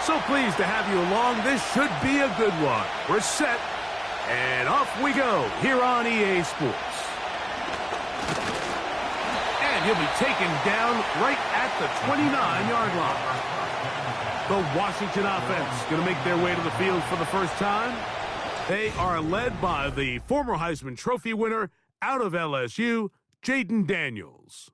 So pleased to have you along. This should be a good one. We're set, and off we go here on EA Sports. And he'll be taken down right at the 29-yard line. The Washington offense going to make their way to the field for the first time. They are led by the former Heisman Trophy winner out of LSU, Jayden Daniels.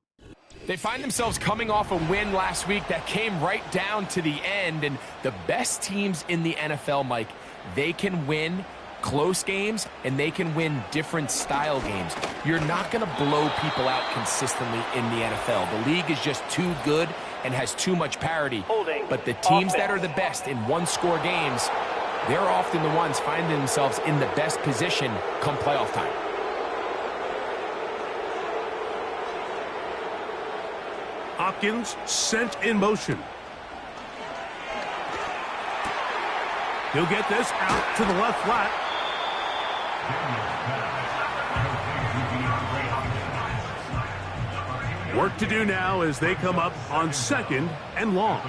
They find themselves coming off a win last week that came right down to the end, and the best teams in the NFL, Mike, they can win close games and they can win different style games. You're not going to blow people out consistently in the NFL. The league is just too good and has too much parity. But the teams that are the best in one-score games, they're often the ones finding themselves in the best position come playoff time. Hopkins sent in motion. He'll get this out to the left flat. Work to do now as they come up on 2nd and long.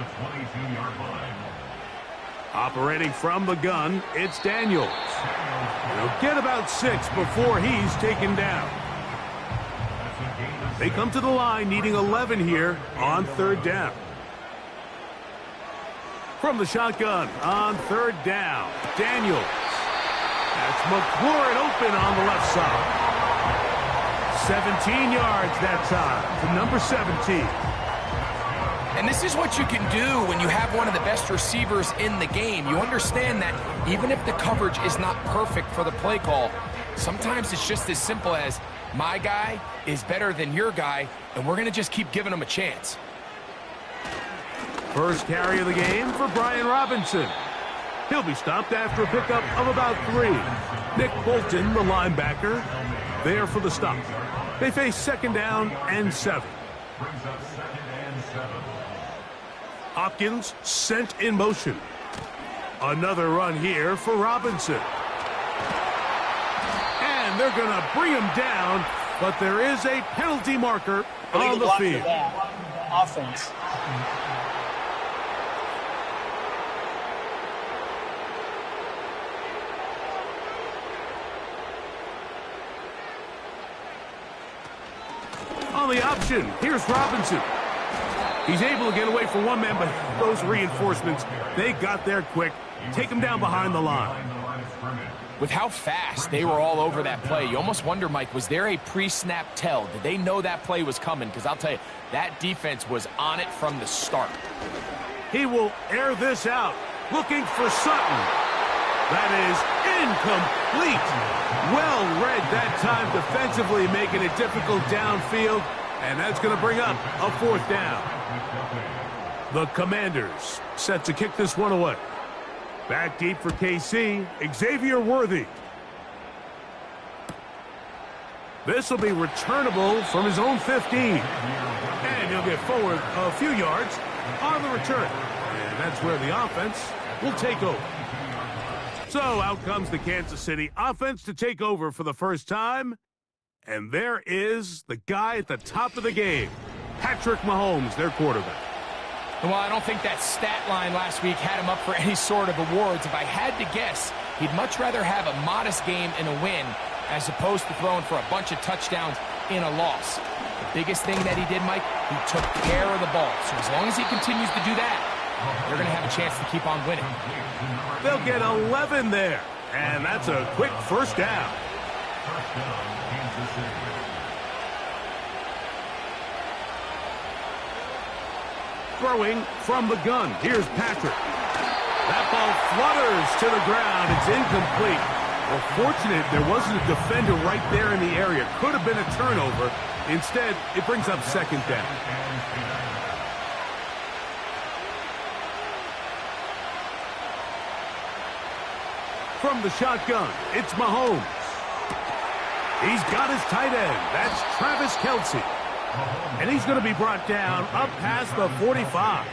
Operating from the gun, it's Daniels. He'll get about 6 before he's taken down. They come to the line needing 11 here on 3rd down. From the shotgun on 3rd down, Daniels. That's McLaurin open on the left side. 17 yards that time to number 17. And this is what you can do when you have one of the best receivers in the game. You understand that even if the coverage is not perfect for the play call, sometimes it's just as simple as my guy is better than your guy, and we're going to just keep giving him a chance. First carry of the game for Brian Robinson. He'll be stopped after a pickup of about 3. Nick Bolton, the linebacker, there for the stop. They face 2nd down and 7. Hopkins sent in motion. Another run here for Robinson. And they're going to bring him down, but there is a penalty marker on the field. Offense. On the option, here's Robinson. He's able to get away from one man, but those reinforcements, they got there quick. Take him down behind the line. With how fast they were all over that play, you almost wonder, Mike, was there a pre-snap tell? Did they know that play was coming? Because I'll tell you, that defense was on it from the start. He will air this out, looking for Sutton. That is incomplete. Well read that time defensively, making it difficult downfield, and that's going to bring up a 4th down. The Commanders set to kick this one away. Back deep for KC, Xavier Worthy. This will be returnable from his own 15. And he'll get forward a few yards on the return. And that's where the offense will take over. So out comes the Kansas City offense to take over for the first time. And there is the guy at the top of the game, Patrick Mahomes, their quarterback. Well, I don't think that stat line last week had him up for any sort of awards. If I had to guess, he'd much rather have a modest game and a win as opposed to throwing for a bunch of touchdowns in a loss. The biggest thing that he did, Mike, he took care of the ball. So as long as he continues to do that, they're going to have a chance to keep on winning. They'll get 11 there, and that's a quick 1st down. Throwing from the gun. Here's Patrick. That ball flutters to the ground. It's incomplete. Well, fortunate there wasn't a defender right there in the area. Could have been a turnover. Instead, it brings up 2nd down. From the shotgun, it's Mahomes. He's got his tight end. That's Travis Kelce. And he's going to be brought down up past the 45.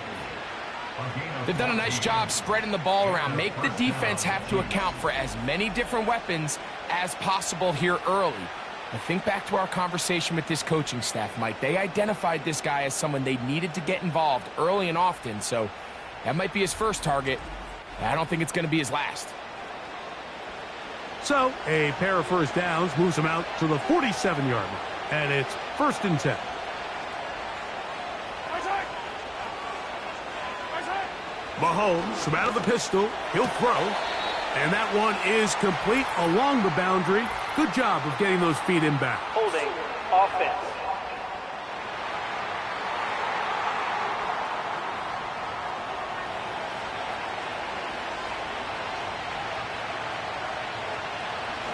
They've done a nice job spreading the ball around. Make the defense have to account for as many different weapons as possible here early. I think back to our conversation with this coaching staff, Mike. They identified this guy as someone they needed to get involved early and often. So That might be his first target. I don't think it's going to be his last. So, a pair of first downs moves him out to the 47-yard line. And it's 1st and 10. Mahomes from out of the pistol. He'll throw. And that one is complete along the boundary. Good job of getting those feet in back. Holding offense.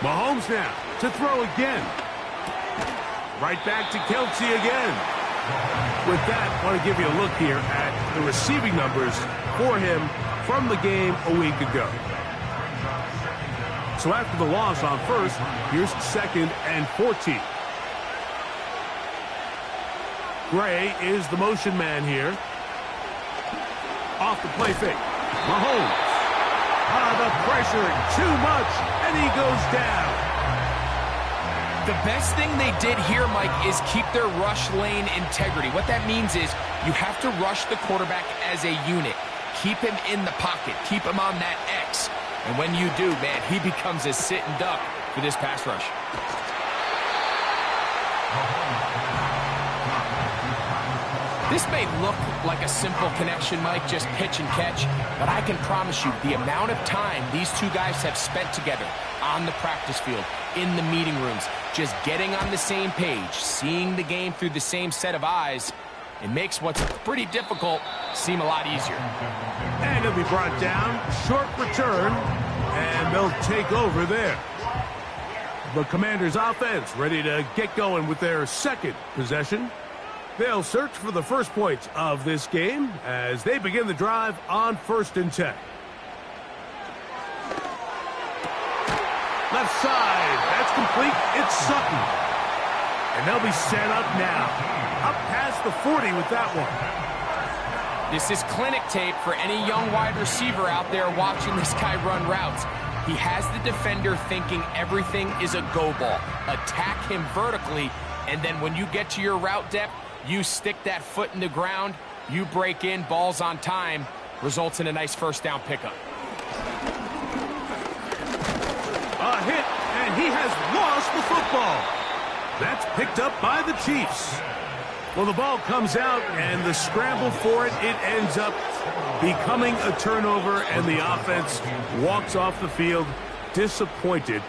Mahomes now to throw again. Right back to Kelce again. With that, I want to give you a look here at the receiving numbers for him from the game a week ago. So after the loss on first, here's 2nd and 14. Gray is the motion man here. Off the play fake. Mahomes. The pressure, too much, and he goes down. The best thing they did here, Mike, is keep their rush lane integrity. What that means is you have to rush the quarterback as a unit. Keep him in the pocket. Keep him on that X. And when you do, man, he becomes a sitting duck for this pass rush. This may look like a simple connection, Mike, just pitch and catch, but I can promise you the amount of time these two guys have spent together on the practice field, in the meeting rooms, just getting on the same page, seeing the game through the same set of eyes, it makes what's pretty difficult seem a lot easier. And he'll be brought down, short return, and they'll take over there. The Commanders' offense ready to get going with their 2nd possession. They'll search for the first points of this game as they begin the drive on 1st and 10. Left side, that's complete. It's Sutton. And they'll be set up now. Up past the 40 with that one. This is clinic tape for any young wide receiver out there watching this guy run routes. He has the defender thinking everything is a go ball. Attack him vertically, and then when you get to your route depth, you stick that foot in the ground, you break in, balls on time, results in a nice first down pickup. A hit, and he has lost the football. That's picked up by the Chiefs. Well, the ball comes out, and the scramble for it ends up becoming a turnover, and the offense walks off the field disappointed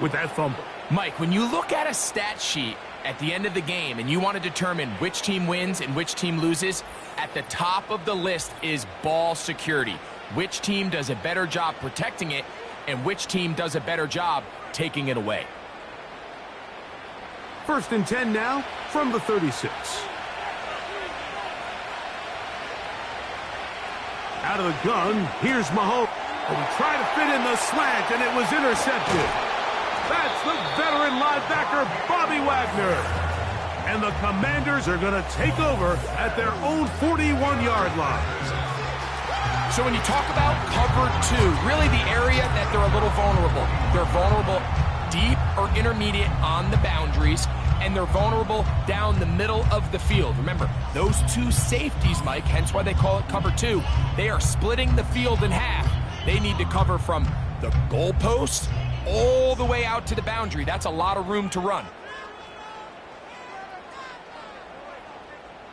with that fumble. Mike, when you look at a stat sheet at the end of the game and you want to determine which team wins and which team loses, at the top of the list is ball security. Which team does a better job protecting it and which team does a better job taking it away. 1st and 10 now from the 36. Out of the gun, here's Mahomes. And he tried to fit in the slant, and it was intercepted. That's the veteran linebacker, Bobby Wagner. And the Commanders are going to take over at their own 41-yard line. So when you talk about cover 2, really the area that they're a little vulnerable. They're vulnerable deep or intermediate on the boundaries, and they're vulnerable down the middle of the field. Remember, those two safeties, Mike, hence why they call it cover 2, they are splitting the field in half. They need to cover from the goalpost all the way out to the boundary. That's a lot of room to run.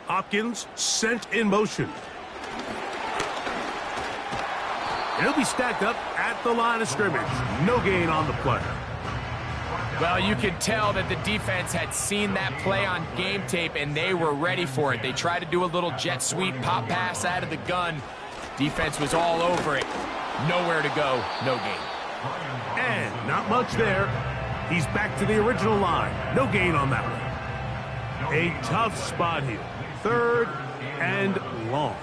Hopkins sent in motion. And he'll be stacked up at the line of scrimmage. No gain on the play. Well, you could tell that the defense had seen that play on game tape, and they were ready for it. They tried to do a little jet sweep, pop pass out of the gun. Defense was all over it. Nowhere to go, no gain. And not much there. He's back to the original line. No gain on that one. A tough spot here. 3rd and long.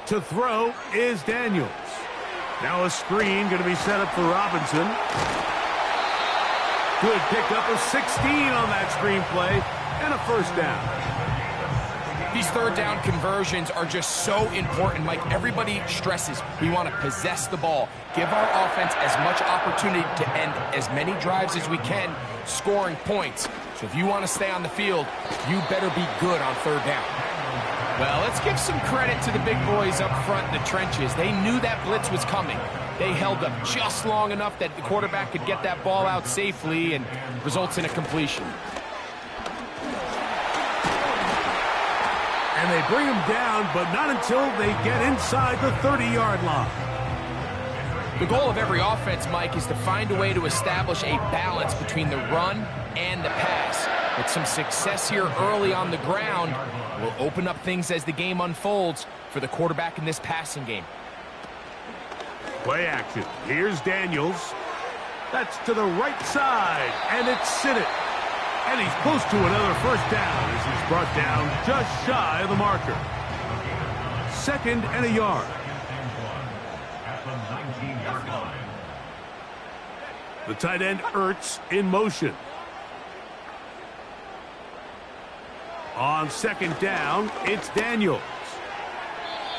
To throw is Daniels. Now a screen going to be set up for Robinson. Good pickup of 16 on that screen play and a first down. These 3rd down conversions are just so important. Like everybody stresses, we want to possess the ball, give our offense as much opportunity to end as many drives as we can, scoring points. So if you want to stay on the field, you better be good on 3rd down. Well, let's give some credit to the big boys up front in the trenches. They knew that blitz was coming. They held up just long enough that the quarterback could get that ball out safely and results in a completion. And they bring him down, but not until they get inside the 30-yard line. The goal of every offense, Mike, is to find a way to establish a balance between the run and the pass. With some success here early on the ground will open up things as the game unfolds for the quarterback in this passing game. Play action. Here's Daniels. That's to the right side, and it's Sinnott. And he's close to another first down as he's brought down just shy of the marker. 2nd and a yard. The tight end Ertz in motion. On 2nd down, it's Daniels.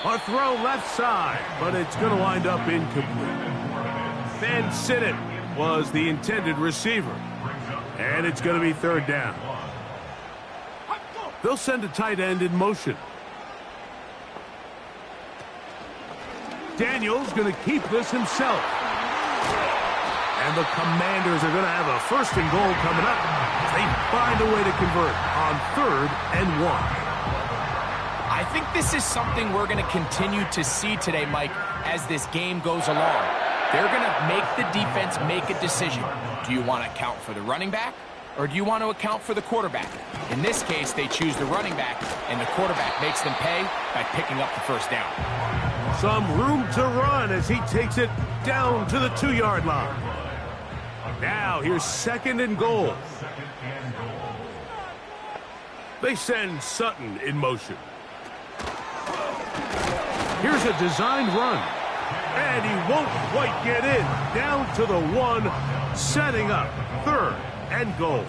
A throw left side, but it's going to wind up incomplete. Ben Sinnott was the intended receiver. And it's going to be 3rd down. They'll send a tight end in motion. Daniels going to keep this himself. And the Commanders are going to have a 1st and goal coming up. They find a way to convert on 3rd and 1. I think this is something we're going to continue to see today, Mike, as this game goes along. They're going to make the defense make a decision. Do you want to account for the running back, or do you want to account for the quarterback? In this case, they choose the running back, and the quarterback makes them pay by picking up the 1st down. Some room to run as he takes it down to the 2-yard line. Now, here's 2nd and goal. They send Sutton in motion. Here's a designed run. And he won't quite get in. Down to the 1, setting up 3rd and goal.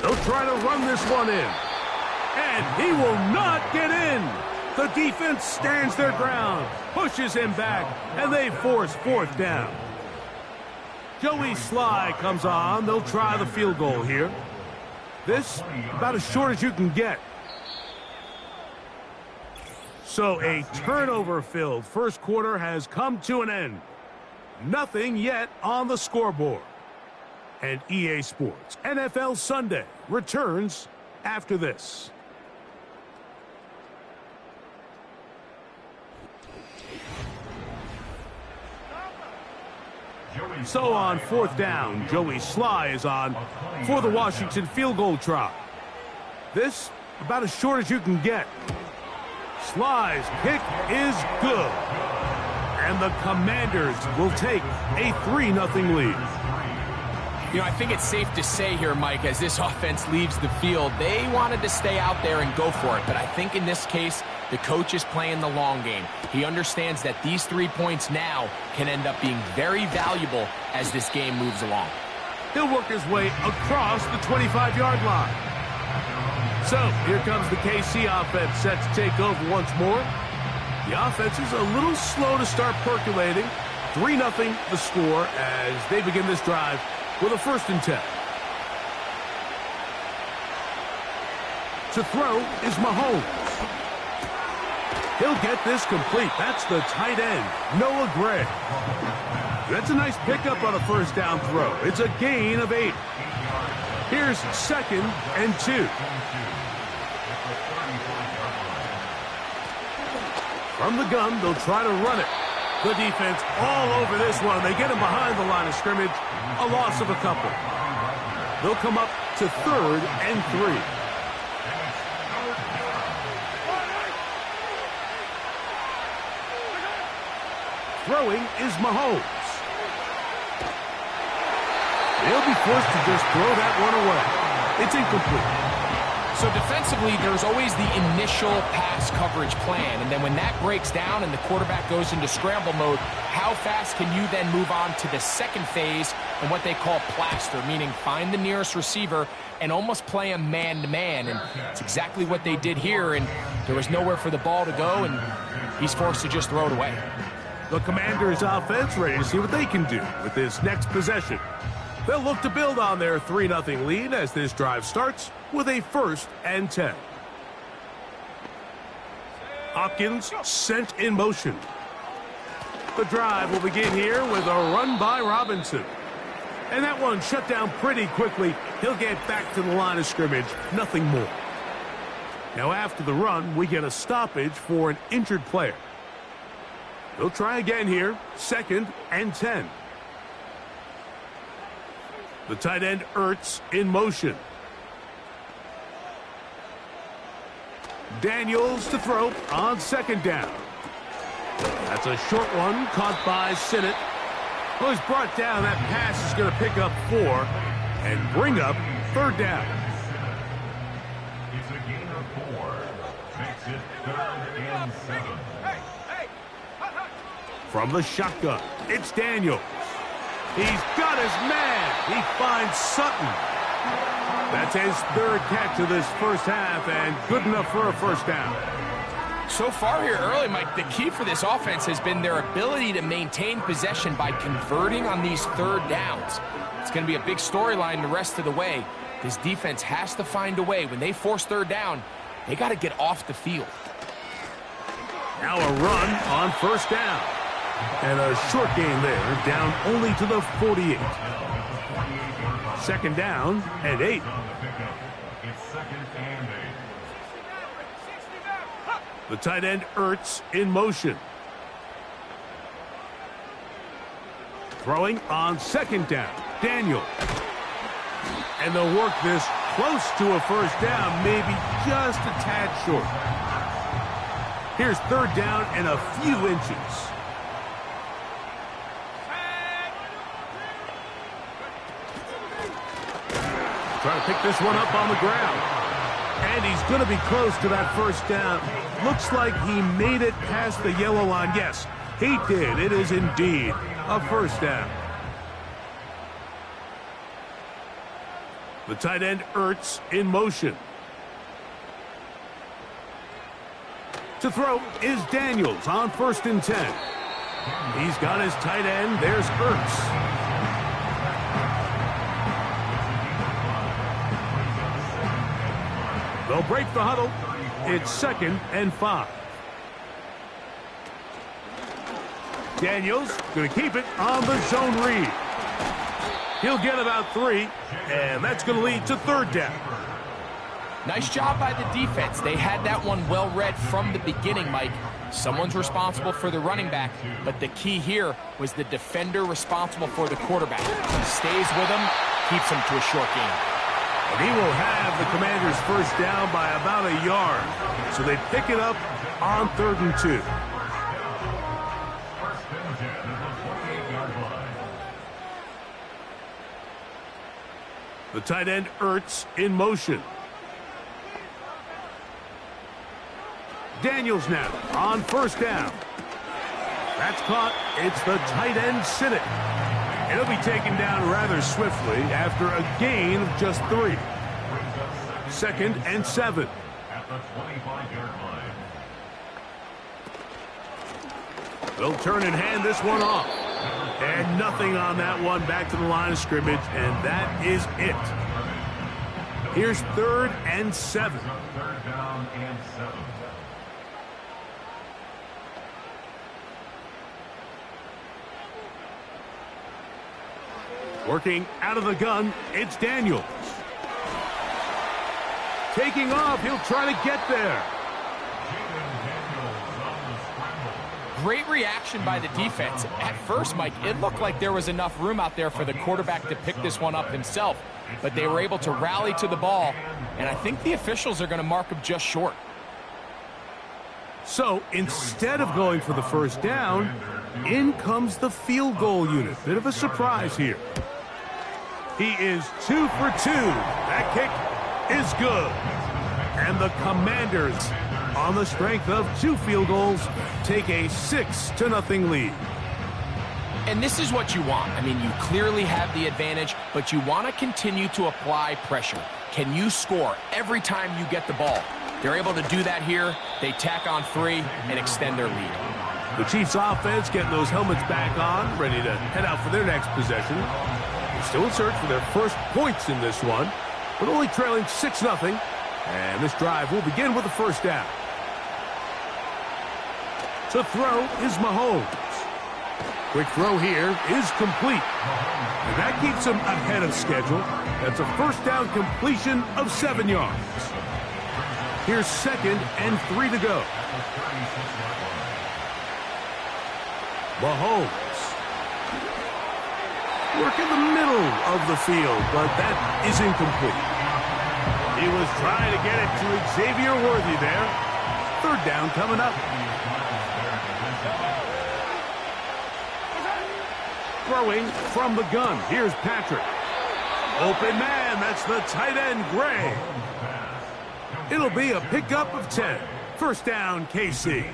They'll try to run this one in. And he will not get in. The defense stands their ground, pushes him back, and they force 4th down. Joey Sly comes on. They'll try the field goal here. This about as short as you can get. So a turnover-filled 1st quarter has come to an end. Nothing yet on the scoreboard. And EA Sports NFL Sunday returns after this. So on 4th down, Joey Sly is on for the Washington field goal try. This about as short as you can get. Sly's kick is good. And the Commanders will take a 3-0 lead. You know, I think it's safe to say here, Mike, as this offense leaves the field, they wanted to stay out there and go for it. But I think in this case, the coach is playing the long game. He understands that these 3 points now can end up being very valuable as this game moves along. He'll work his way across the 25-yard line. So, here comes the KC offense set to take over once more. The offense is a little slow to start percolating. 3-0 the score as they begin this drive with a 1st and 10. To throw is Mahomes. He'll get this complete. That's the tight end, Noah Gray. That's a nice pickup on a 1st down throw. It's a gain of 8. Here's 2nd and 2. From the gun, they'll try to run it. The defense all over this one. They get him behind the line of scrimmage. A loss of a couple. They'll come up to 3rd and 3. Throwing is Mahomes. They'll be forced to just throw that one away. It's incomplete. So defensively, there's always the initial pass coverage plan, and then when that breaks down and the quarterback goes into scramble mode, how fast can you then move on to the 2nd phase and what they call plaster, meaning find the nearest receiver and almost play him man-to-man, and it's exactly what they did here, and there was nowhere for the ball to go, and he's forced to just throw it away. The Commanders' offense ready to see what they can do with this next possession. They'll look to build on their 3-0 lead as this drive starts with a 1st and 10. Hopkins sent in motion. The drive will begin here with a run by Robinson. And that one shut down pretty quickly. He'll get back to the line of scrimmage, nothing more. Now after the run, we get a stoppage for an injured player. They'll try again here, 2nd and 10. The tight end Ertz in motion. Daniels to throw on 2nd down. That's a short one caught by Sinnott. Well, he's brought down. That pass is going to pick up 4 and bring up 3rd down. It's a gain of 4. Makes it 3rd and 7. From the shotgun, it's Daniels. He's got his man. He finds Sutton. That's his 3rd catch of this first half and good enough for a 1st down. So far here early, Mike, the key for this offense has been their ability to maintain possession by converting on these 3rd downs. It's going to be a big storyline the rest of the way. This defense has to find a way. When they force 3rd down, they got to get off the field. Now a run on 1st down. And a short gain there, down only to the 48. 2nd down and 8. The tight end Ertz in motion. Throwing on 2nd down, Daniel. And they'll work this close to a 1st down, maybe just a tad short. Here's 3rd down and a few inches. Trying to pick this one up on the ground. And he's going to be close to that 1st down. Looks like he made it past the yellow line. Yes, he did. It is indeed a 1st down. The tight end Ertz in motion. To throw is Daniels on 1st and 10. He's got his tight end. There's Ertz. They'll break the huddle. It's 2nd and 5. Daniels going to keep it on the zone read. He'll get about 3, and that's going to lead to 3rd down. Nice job by the defense. They had that one well read from the beginning, Mike. Someone's responsible for the running back, but the key here was the defender responsible for the quarterback. He stays with him, keeps him to a short gain. And he will have the Commanders' 1st down by about a yard. So they pick it up on 3rd and 2. The tight end Ertz in motion. Daniels now on 1st down. That's caught. It's the tight end Sinnott. And he'll be taken down rather swiftly after a gain of just 3. 2nd and 7. At the 25-yard line. They'll turn and hand this one off. And nothing on that one, back to the line of scrimmage, and that is it. Here's 3rd and 7. 3rd down and 7. Working out of the gun, it's Daniels. Taking off, he'll try to get there. Great reaction by the defense. At first, Mike, it looked like there was enough room out there for the quarterback to pick this one up himself, but they were able to rally to the ball, and I think the officials are going to mark him just short. So instead of going for the 1st down, in comes the field goal unit. Bit of a surprise here. He is 2 for 2. That kick is good. And the Commanders, on the strength of 2 field goals, take a 6-0 lead. And this is what you want. I mean, you clearly have the advantage, but you want to continue to apply pressure. Can you score every time you get the ball? They're able to do that here. They tack on 3 and extend their lead. The Chiefs offense getting those helmets back on, ready to head out for their next possession. Still in search for their first points in this one, but only trailing 6-0. And this drive will begin with a first down. To throw is Mahomes. Quick throw here is complete. And that keeps him ahead of schedule. That's a first down completion of 7 yards. Here's 2nd and 3 to go. Mahomes. Work in the middle of the field, but that is incomplete. He was trying to get it to Xavier Worthy there. 3rd down coming up. Throwing from the gun. Here's Patrick. Open man. That's the tight end, Gray. It'll be a pickup of 10. First down, KC.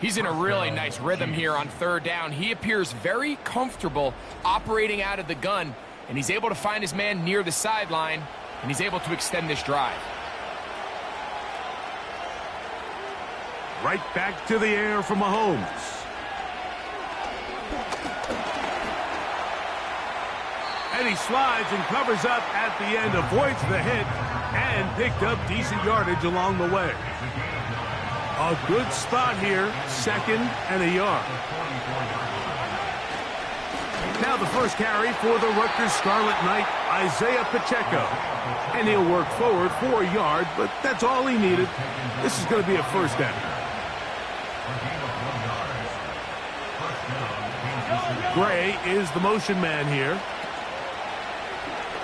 He's in a really nice rhythm here on 3rd down. He appears very comfortable operating out of the gun, and he's able to find his man near the sideline, and he's able to extend this drive. Right back to the air for Mahomes. And he slides and covers up at the end, avoids the hit, and picked up decent yardage along the way. A good spot here, 2nd and a yard. Now the first carry for the Rutgers Scarlet Knight, Isaiah Pacheco. And he'll work forward for a yard, but that's all he needed. This is going to be a first down. Gray is the motion man here.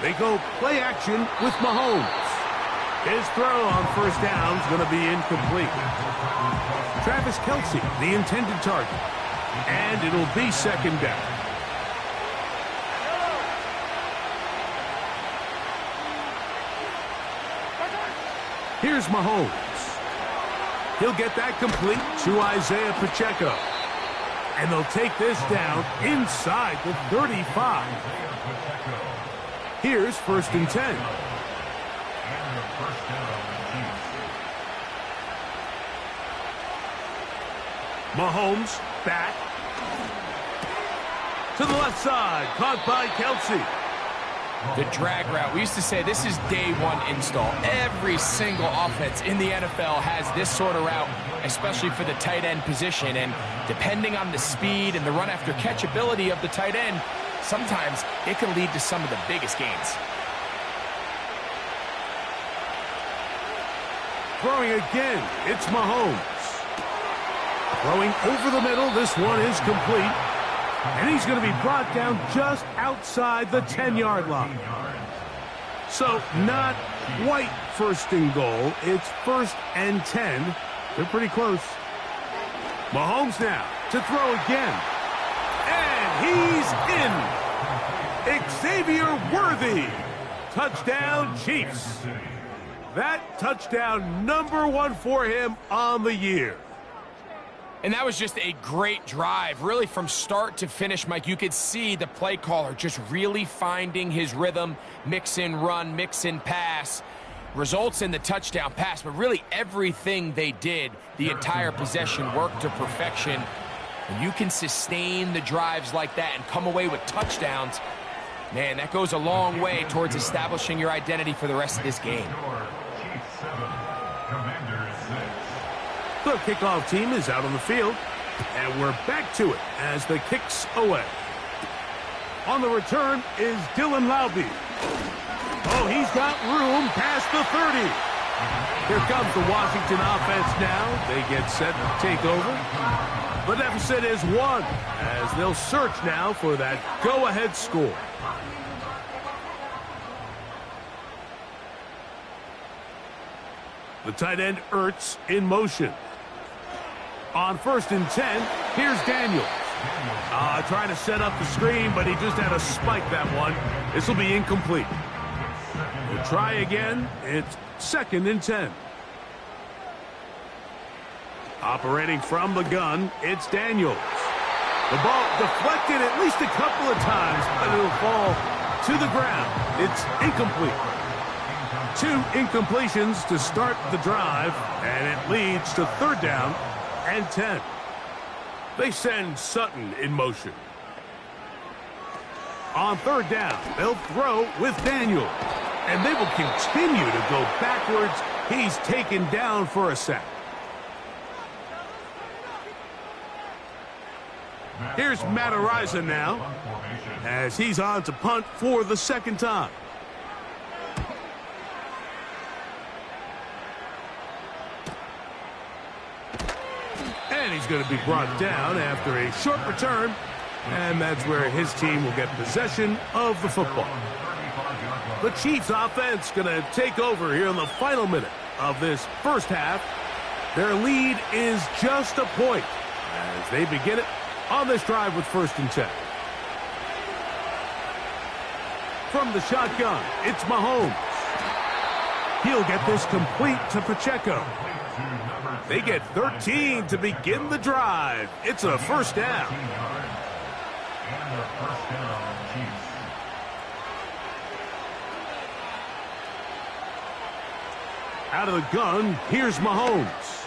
They go play action with Mahomes. His throw on first down is going to be incomplete. Travis Kelce, the intended target. And it'll be 2nd down. Here's Mahomes. He'll get that complete to Isaiah Pacheco. And they'll take this down inside the 35. Here's 1st and 10. Mahomes back to the left side, caught by Kelce. The drag route. We used to say this is day 1 install. Every single offense in the NFL has this sort of route, especially for the tight end position. And depending on the speed and the run after catch ability of the tight end, sometimes it can lead to some of the biggest gains. Throwing again, it's Mahomes. Throwing over the middle, this one is complete. And he's going to be brought down just outside the 10-yard line. So not quite 1st and goal. It's 1st and 10. They're pretty close. Mahomes now to throw again. And he's in. Xavier Worthy. Touchdown, Chiefs. That touchdown number 1 for him on the year. And that was just a great drive. Really from start to finish, Mike, you could see the play caller just really finding his rhythm. Mix in run, mix in pass. Results in the touchdown pass, but really everything they did, the entire possession worked to perfection. When you can sustain the drives like that and come away with touchdowns, man, that goes a long way towards establishing your identity for the rest of this game. The kickoff team is out on the field, and we're back to it as the kick's away. On the return is Dylan Laube. Oh, he's got room past the 30. Here comes the Washington offense now. They get set to take over. The deficit is 1 as they'll search now for that go-ahead score. The tight end Ertz in motion. On 1st and 10, here's Daniels. Trying to set up the screen, but he just had to spike that one. This will be incomplete. We'll try again. It's 2nd and 10. Operating from the gun, it's Daniels. The ball deflected at least a couple of times, but it'll fall to the ground. It's incomplete. 2 incompletions to start the drive, and it leads to 3rd down and 10. They send Sutton in motion. On third down, they'll throw with Daniel. And they will continue to go backwards. He's taken down for a sack. Here's Matt Araiza now, as he's on to punt for the second time. And he's going to be brought down after a short return. And that's where his team will get possession of the football. The Chiefs offense going to take over here in the final minute of this first half. Their lead is just a point as they begin it on this drive with 1st and 10. From the shotgun, it's Mahomes. He'll get this complete to Pacheco. They get 13 to begin the drive. It's a first down. Out of the gun, here's Mahomes.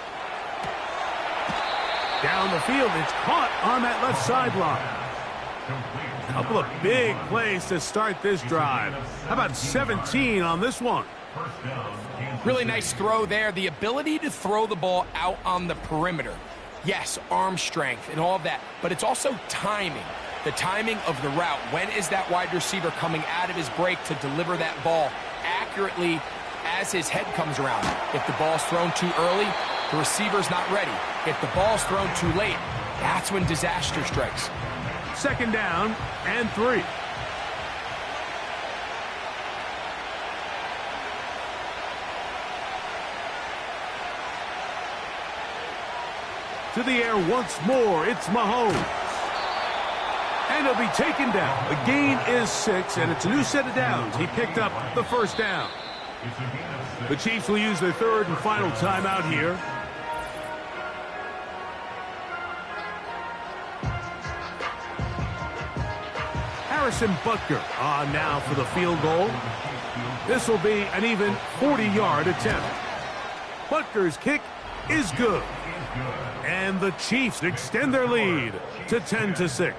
Down the field, it's caught on that left sideline. A couple of big plays to start this drive. How about 17 on this one? Really nice throw there. The ability to throw the ball out on the perimeter. Yes, arm strength and all of that, but it's also timing. The timing of the route. When is that wide receiver coming out of his break to deliver that ball accurately as his head comes around? If the ball's thrown too early, the receiver's not ready. If the ball's thrown too late, that's when disaster strikes. Second down and 3. To the air once more, it's Mahomes. And he'll be taken down. The gain is 6, and it's a new set of downs. He picked up the first down. The Chiefs will use their third and final timeout here. Harrison Butker on now for the field goal. This will be an even 40-yard attempt. Butker's kick is good. And the Chiefs extend their lead to 10-6.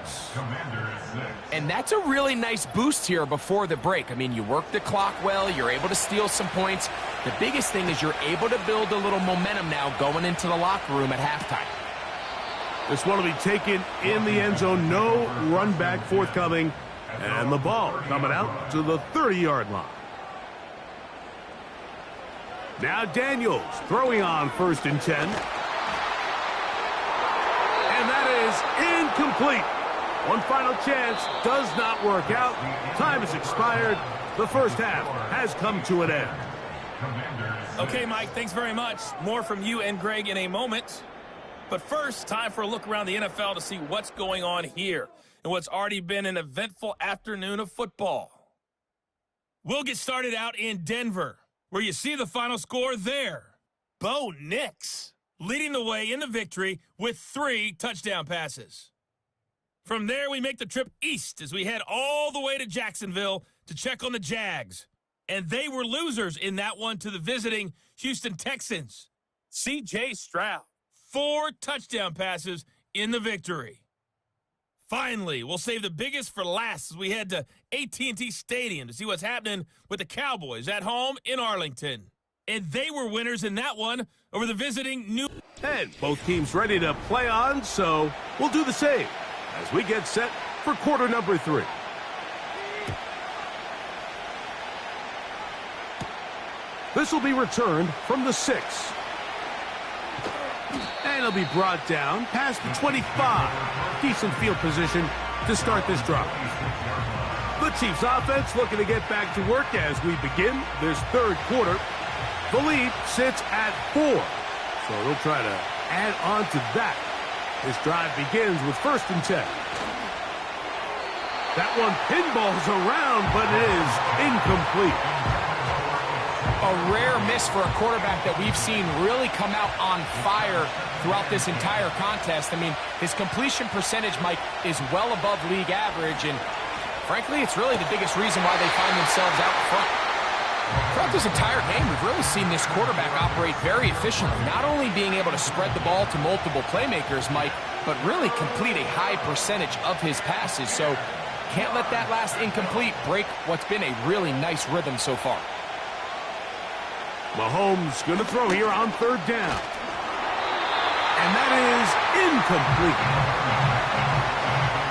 And that's a really nice boost here before the break. I mean, you work the clock well, you're able to steal some points. The biggest thing is you're able to build a little momentum now going into the locker room at halftime. This one will be taken in the end zone. No run back forthcoming. And the ball coming out to the 30-yard line. Now Daniels throwing on 1st and 10. And that is incomplete. One final chance does not work out. Time has expired. The first half has come to an end. Okay, Mike, thanks very much. More from you and Greg in a moment. But first, time for a look around the NFL to see what's going on here and what's already been an eventful afternoon of football. We'll get started out in Denver, where you see the final score there. Bo Nix leading the way in the victory with 3 touchdown passes. From there, we make the trip east as we head all the way to Jacksonville to check on the Jags. And they were losers in that one to the visiting Houston Texans. C.J. Stroud, 4 touchdown passes in the victory. Finally, we'll save the biggest for last as we head to AT&T Stadium to see what's happening with the Cowboys at home in Arlington. And they were winners in that one over the visiting New... And both teams ready to play on, so we'll do the same as we get set for quarter number 3. This will be returned from the 6. And it'll be brought down past the 25. Decent field position to start this drive. The Chiefs offense looking to get back to work as we begin this third quarter. The lead sits at 4. So they'll try to add on to that. This drive begins with 1st and 10. That one pinballs around, but it is incomplete. A rare miss for a quarterback that we've seen really come out on fire throughout this entire contest. I mean, his completion percentage, Mike, is well above league average, and frankly, it's really the biggest reason why they find themselves out front. Throughout this entire game, we've really seen this quarterback operate very efficiently, not only being able to spread the ball to multiple playmakers, Mike, but really complete a high percentage of his passes. So Can't let that last incomplete break what's been a really nice rhythm so far. Mahomes going to throw here on third down. And that is incomplete.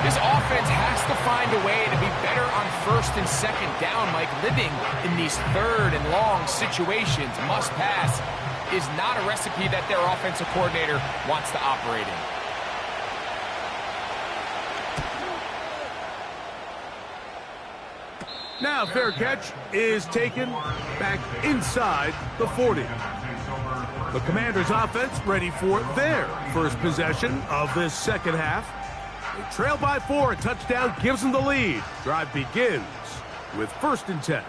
This offense has to find a way to be better on first and second down, Mike. Living in these third and long situations, must pass, is not a recipe that their offensive coordinator wants to operate in. Now fair catch is taken back inside the 40. The Commanders offense ready for their first possession of this second half. They trail by 4. A touchdown gives them the lead. Drive begins with 1st and 10.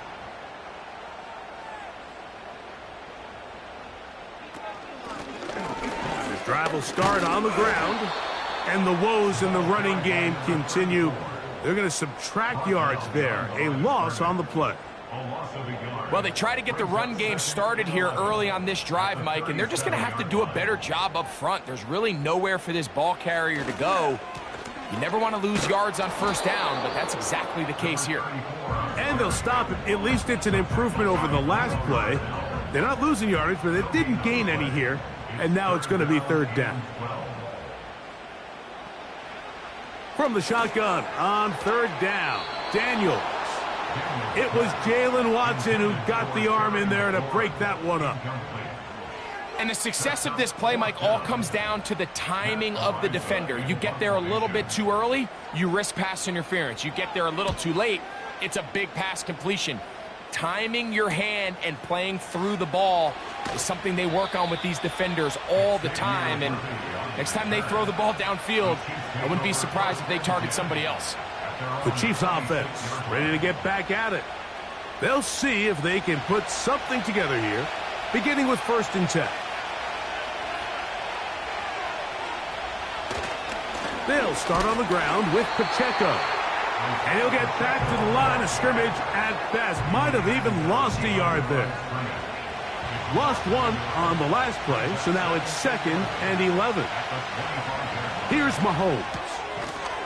This drive will start on the ground, and the woes in the running game continue. They're going to subtract yards there. A loss on the play. Well, they try to get the run game started here early on this drive, Mike, and they're just going to have to do a better job up front. There's really nowhere for this ball carrier to go. You never want to lose yards on first down, but that's exactly the case here. And they'll stop it. At least it's an improvement over the last play. They're not losing yardage, but they didn't gain any here. And now it's going to be 3rd down. From the shotgun on 3rd down, Daniels. It was Jalen Watson who got the arm in there to break that one up. And the success of this play, Mike, all comes down to the timing of the defender. You get there a little bit too early, you risk pass interference. You get there a little too late, it's a big pass completion. Timing your hand and playing through the ball is something they work on with these defenders all the time. And next time they throw the ball downfield, I wouldn't be surprised if they target somebody else. The Chiefs offense ready to get back at it. They'll see if they can put something together here, beginning with 1st and 10. They'll start on the ground with Pacheco. And he'll get back to the line of scrimmage at best. Might have even lost a yard there. Lost 1 on the last play, so now it's 2nd and 11. Here's Mahomes.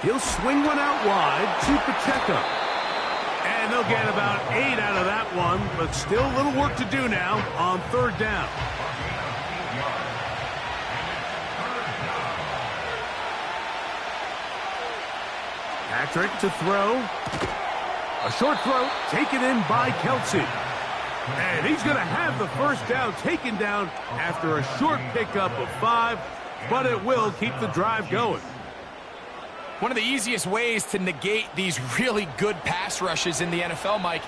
He'll swing one out wide to Pacheco. And they'll get about 8 out of that one, but still a little work to do now on 3rd down. Patrick to throw. A short throw taken in by Kelsey. And he's going to have the 1st down taken down after a short pickup of 5, but it will keep the drive going. One of the easiest ways to negate these really good pass rushes in the NFL, Mike,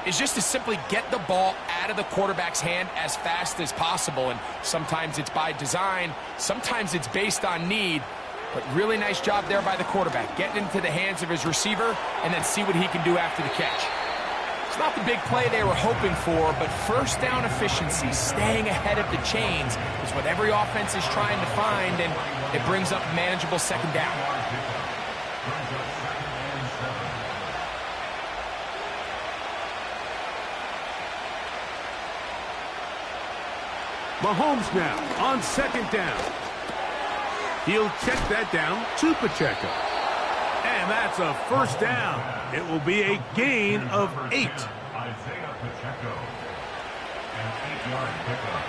is just to simply get the ball out of the quarterback's hand as fast as possible. And sometimes it's by design, sometimes it's based on need. But really nice job there by the quarterback, getting into the hands of his receiver and then see what he can do after the catch. It's not the big play they were hoping for, but 1st down efficiency, staying ahead of the chains, is what every offense is trying to find, and it brings up manageable 2nd down. Mahomes now on 2nd down. He'll check that down to Pacheco. And that's a 1st down. It will be a gain of 8. Isaiah Pacheco. An 8-yard pickup.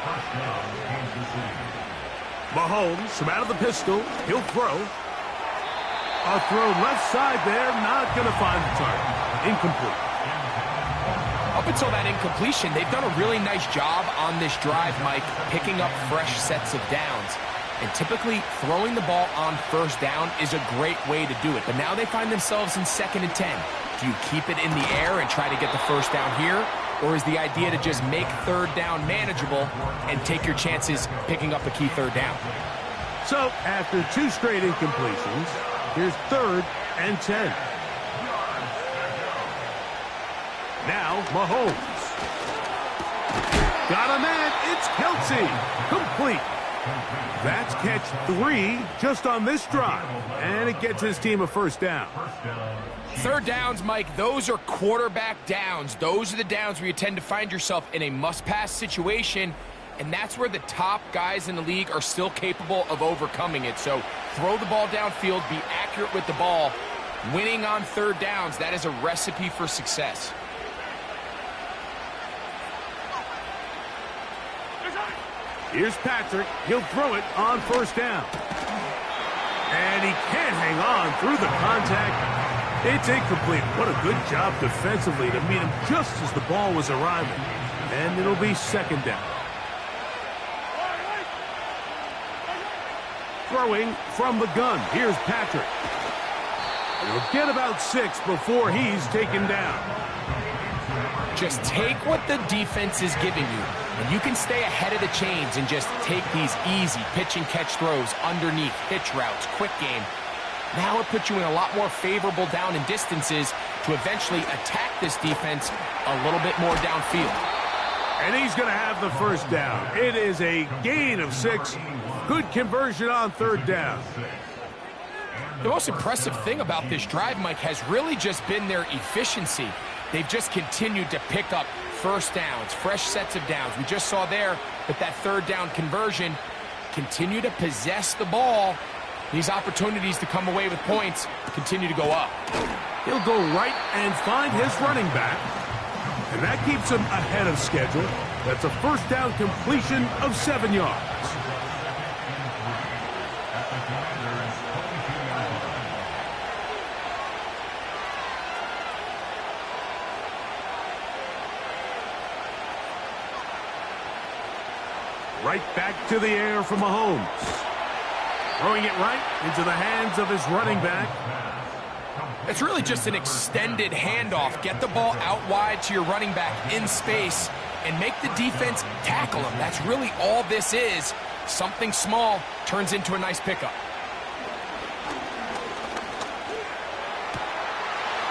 1st down, Kansas City. Mahomes from out of the pistol. He'll throw. A throw left side there. Not going to find the target. Incomplete. Up until that incompletion, they've done a really nice job on this drive, Mike, picking up fresh sets of downs. And typically, throwing the ball on 1st down is a great way to do it. But now they find themselves in 2nd and 10. Do you keep it in the air and try to get the 1st down here? Or is the idea to just make 3rd down manageable and take your chances picking up a key 3rd down? So, after 2 straight incompletions, here's 3rd and 10. Now, Mahomes. Got a man. It's Kelsey. Complete. That's catch 3 just on this drive. And it gets his team a 1st down. 3rd downs, Mike, those are quarterback downs. Those are the downs where you tend to find yourself in a must-pass situation, and that's where the top guys in the league are still capable of overcoming it. So throw the ball downfield, be accurate with the ball, Winning on third downs, that is a recipe for success. Here's Patrick. He'll throw it on first down. And he can't hang on through the contact. It's incomplete. What a good job defensively to meet him just as the ball was arriving. And it'll be second down. Throwing from the gun. Here's Patrick. He'll get about 6 before he's taken down. Just take what the defense is giving you, and you can stay ahead of the chains and just take these easy pitch-and-catch throws underneath, hitch routes, quick game. Now it puts you in a lot more favorable down and distances to eventually attack this defense a little bit more downfield. And he's going to have the first down. It is a gain of 6. Good conversion on third down. The most impressive thing about this drive, Mike, has really just been their efficiency. They've just continued to pick up first downs, fresh sets of downs. We just saw there that third down conversion, continue to possess the ball. These opportunities to come away with points continue to go up. He'll go right and find his running back. And that keeps him ahead of schedule. That's a first down completion of 7 yards. Right back to the air from Mahomes. Throwing it right into the hands of his running back. It's really just an extended handoff. Get the ball out wide to your running back in space and make the defense tackle him. That's really all this is. Something small turns into a nice pickup.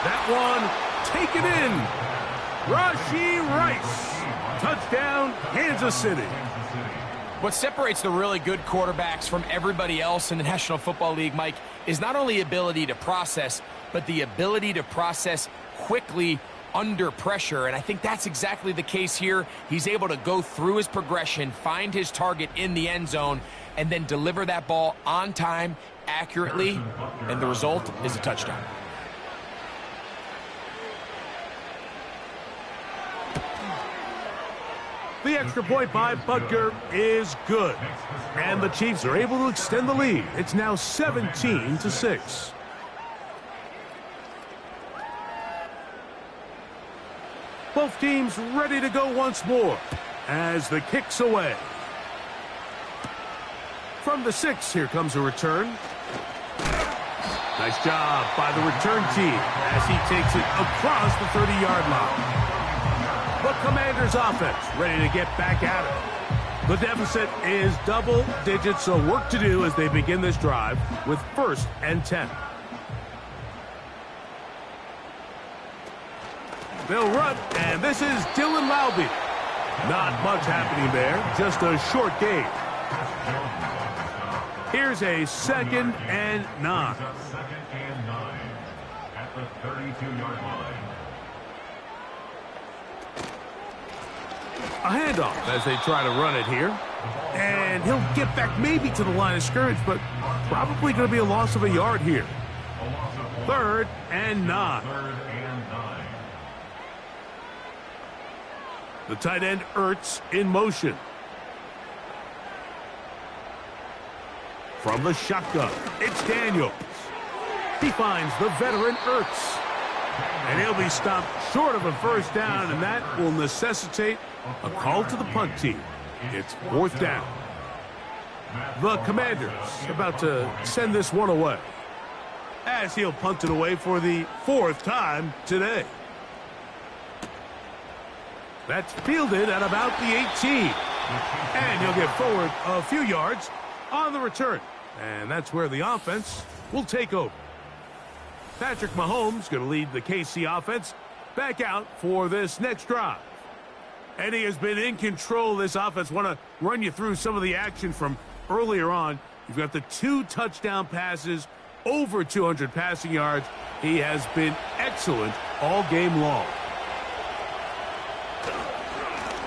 That one taken in. Rashee Rice. Touchdown, Kansas City. What separates the really good quarterbacks from everybody else in the National Football League, Mike, is not only ability to process, but the ability to process quickly under pressure. And I think that's exactly the case here. He's able to go through his progression, find his target in the end zone, and then deliver that ball on time, accurately, and the result is a touchdown. The extra point by Butker is good. And the Chiefs are able to extend the lead. It's now 17-6. Both teams ready to go once more as the kick's away. From the 6, here comes a return. Nice job by the return team as he takes it across the 30-yard line. The Commanders' offense ready to get back at it. The deficit is double digits, so work to do as they begin this drive with 1st and 10. They'll run, and this is Dylan Laube. Not much happening there, just a short gain. Here's a 2nd and 9. Second and 9 at the 32-yard line. A handoff as they try to run it here. And he'll get back maybe to the line of scrimmage, but probably going to be a loss of a yard here. 3rd and 9. The tight end Ertz in motion. From the shotgun, it's Daniels. He finds the veteran Ertz. And he'll be stopped short of a first down, and that will necessitate a call to the punt team. It's 4th down. The Commanders about to send this one away, as he'll punt it away for the 4th time today. That's fielded at about the 18. And he'll get forward a few yards on the return. And that's where the offense will take over. Patrick Mahomes going to lead the KC offense back out for this next drive. And he has been in control of this offense. Want to run you through some of the action from earlier on. You've got the 2 touchdown passes, over 200 passing yards. He has been excellent all game long.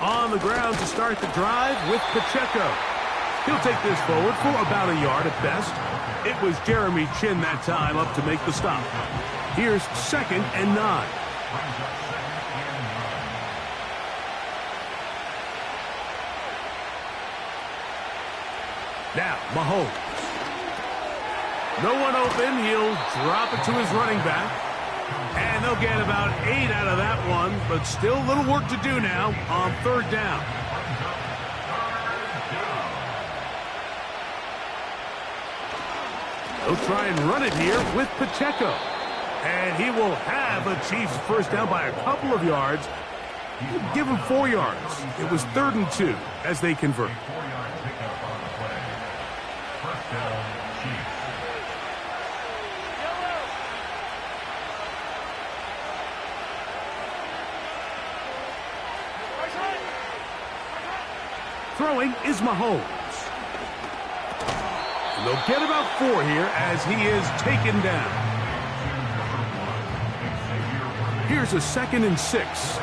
On the ground to start the drive with Pacheco. He'll take this forward for about a yard at best. It was Jeremy Chin that time up to make the stop. Here's 2nd and 9. Now, Mahomes. No one open. He'll drop it to his running back. And they'll get about 8 out of that one, but still a little work to do now on 3rd down. They'll try and run it here with Pacheco. And he will have a Chiefs first down by a couple of yards. Give him 4 yards. It was 3rd and 2 as they convert. Throwing is Mahomes. And they'll get about 4 here as he is taken down. Here's a 2nd and 6.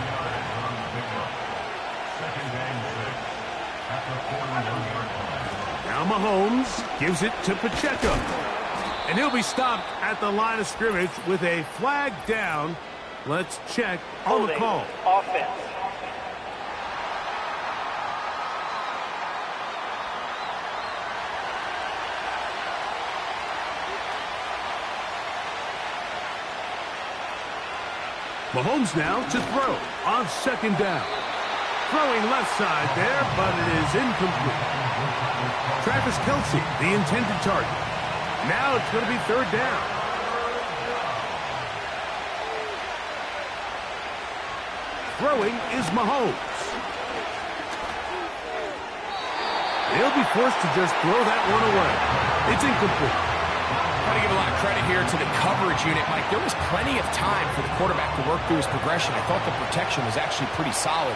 Now Mahomes gives it to Pacheco. And he'll be stopped at the line of scrimmage with a flag down. Let's check on the call. Offense. Mahomes now to throw on 2nd down. Throwing left side there, but it is incomplete. Travis Kelce, the intended target. Now it's going to be 3rd down. Throwing is Mahomes. He'll be forced to just throw that one away. It's incomplete. Got to give a lot of credit here to the coverage unit, Mike. There was plenty of time for the quarterback to work through his progression. I thought the protection was actually pretty solid.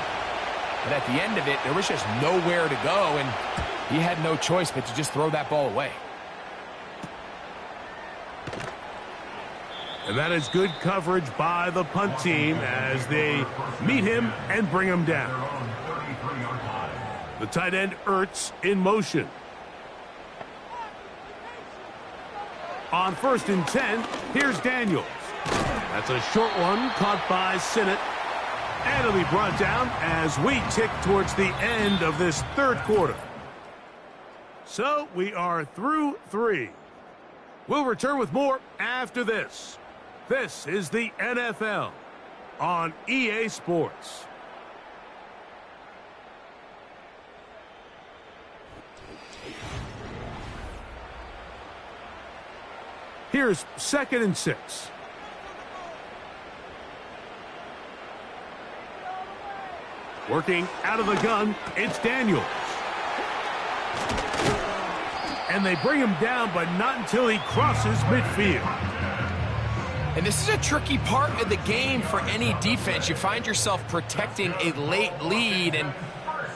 But at the end of it, there was just nowhere to go, and he had no choice but to just throw that ball away. And that is good coverage by the punt team as they meet him and bring him down. The tight end Ertz in motion. On 1st and 10, here's Daniels. That's a short one caught by Sinnott. And it'll be brought down as we tick towards the end of this 3rd quarter. So we are through 3. We'll return with more after this. This is the NFL on EA Sports. Here's 2nd and 6. Working out of the gun, it's Daniels. And they bring him down, but not until he crosses midfield. And this is a tricky part of the game for any defense. You find yourself protecting a late lead, and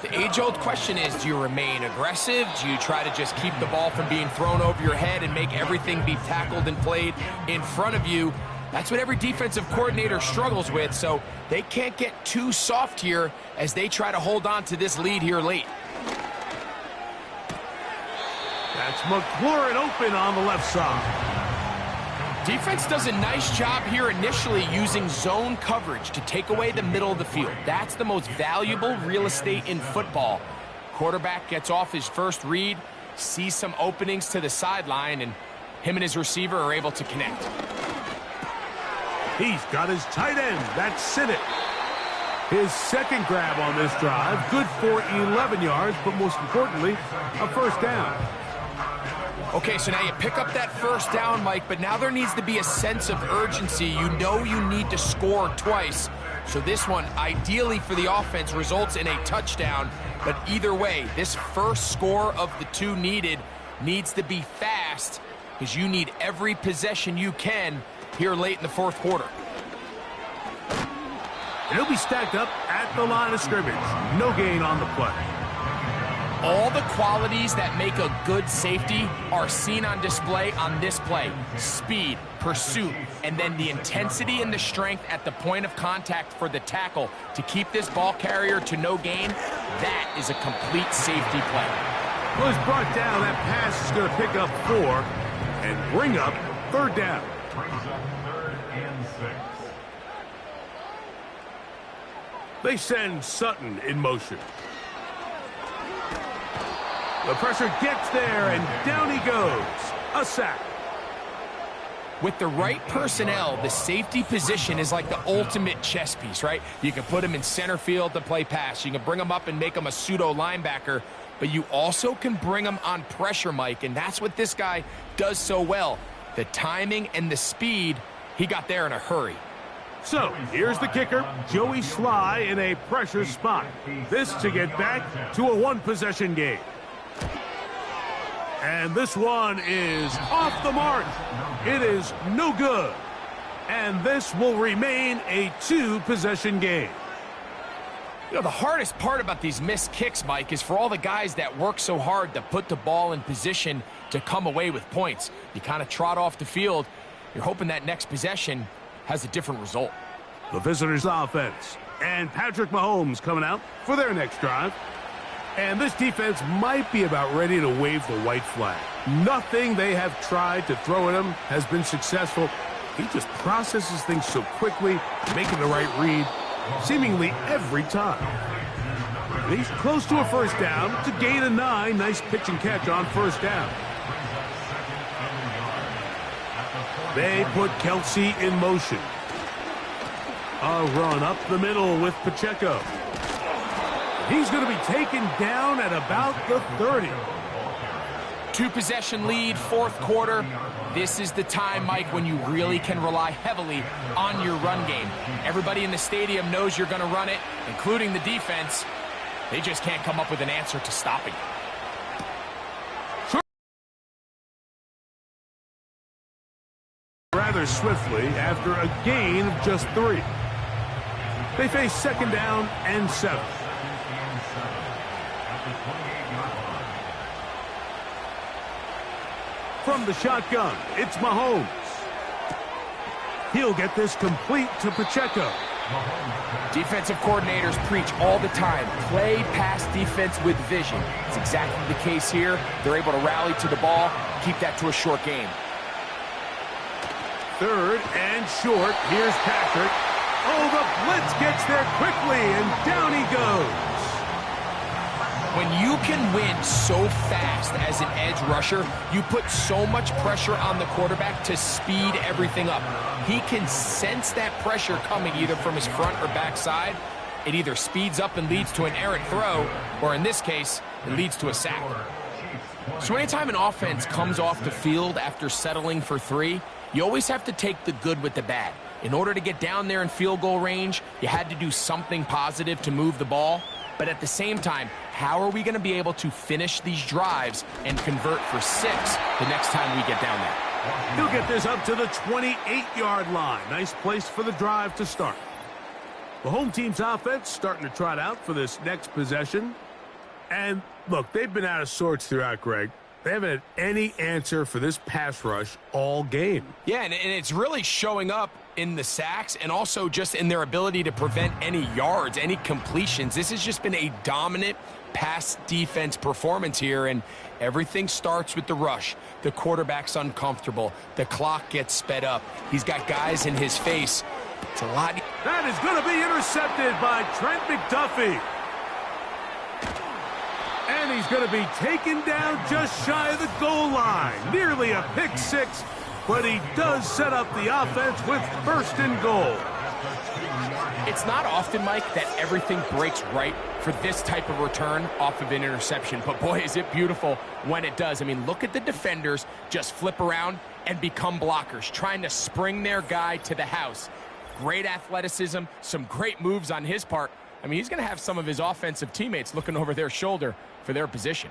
the age-old question is, do you remain aggressive? Do you try to just keep the ball from being thrown over your head and make everything be tackled and played in front of you? That's what every defensive coordinator struggles with, so they can't get too soft here as they try to hold on to this lead here late. That's McLaurin open on the left side. Defense does a nice job here initially using zone coverage to take away the middle of the field. That's the most valuable real estate in football. Quarterback gets off his first read, sees some openings to the sideline, and him and his receiver are able to connect. He's got his tight end. That's Sinnott. His 2nd grab on this drive. Good for 11 yards, but most importantly, a first down. Okay, so now you pick up that first down, Mike, but now there needs to be a sense of urgency. You know you need to score twice. So this one, ideally for the offense, results in a touchdown. But either way, this first score of the 2 needed needs to be fast because you need every possession you can here late in the 4th quarter. And he'll be stacked up at the line of scrimmage. No gain on the play. All the qualities that make a good safety are seen on display on this play. Speed, pursuit, and then the intensity and the strength at the point of contact for the tackle to keep this ball carrier to no gain. That is a complete safety play. Was brought down. That pass is going to pick up 4 and bring up 3rd down. Brings up 3rd and 6. They send Sutton in motion. The pressure gets there, and down he goes. A sack. With the right personnel, the safety position is like the ultimate chess piece, right? You can put him in center field to play pass. You can bring him up and make him a pseudo linebacker, but you also can bring him on pressure, Mike, and that's what this guy does so well. The timing and the speed, he got there in a hurry. So, here's the kicker, Joey Sly in a pressure spot. This to get back to a one-possession game. And this one is off the mark. It is no good. And this will remain a 2-possession game. You know, the hardest part about these missed kicks, Mike, is for all the guys that work so hard to put the ball in position to come away with points. You kind of trot off the field. You're hoping that next possession has a different result. The visitors' offense. And Patrick Mahomes coming out for their next drive. And this defense might be about ready to wave the white flag. Nothing they have tried to throw at him has been successful. He just processes things so quickly, making the right read, seemingly every time. And he's close to a 1st down to gain a 9. Nice pitch and catch on 1st down. They put Kelsey in motion. A run up the middle with Pacheco. He's going to be taken down at about the 30. 2-possession lead, 4th quarter. This is the time, Mike, when you really can rely heavily on your run game. Everybody in the stadium knows you're going to run it, including the defense. They just can't come up with an answer to stopping it. Rather swiftly after a gain of just 3. They face 2nd down and 7. From the shotgun, it's Mahomes. He'll get this complete to Pacheco. Defensive coordinators preach all the time, play pass defense with vision. It's exactly the case here. They're able to rally to the ball, keep that to a short game. 3rd and short. Here's Patrick. Oh, the blitz gets there quickly, and down he goes. When you can win so fast as an edge rusher, you put so much pressure on the quarterback to speed everything up. He can sense that pressure coming either from his front or back side. It either speeds up and leads to an errant throw, or in this case, it leads to a sack. So anytime an offense comes off the field after settling for 3, you always have to take the good with the bad. In order to get down there in field goal range, you had to do something positive to move the ball. But at the same time, how are we going to be able to finish these drives and convert for 6 the next time we get down there? He'll get this up to the 28-yard line. Nice place for the drive to start. The home team's offense starting to trot out for this next possession. And look, they've been out of sorts throughout, Greg. They haven't had any answer for this pass rush all game. Yeah, and it's really showing up in the sacks and also just in their ability to prevent any yards, any completions. This has just been a dominant pass defense performance here, and everything starts with the rush. The quarterback's uncomfortable. The clock gets sped up. He's got guys in his face. It's a lot. That is going to be intercepted by Trent McDuffie. And he's going to be taken down just shy of the goal line. Nearly a pick 6, but he does set up the offense with 1st and goal. It's not often, Mike, that everything breaks right for this type of return off of an interception. But boy, is it beautiful when it does. I mean, look at the defenders just flip around and become blockers, trying to spring their guy to the house. Great athleticism, some great moves on his part. I mean, he's going to have some of his offensive teammates looking over their shoulder for their position.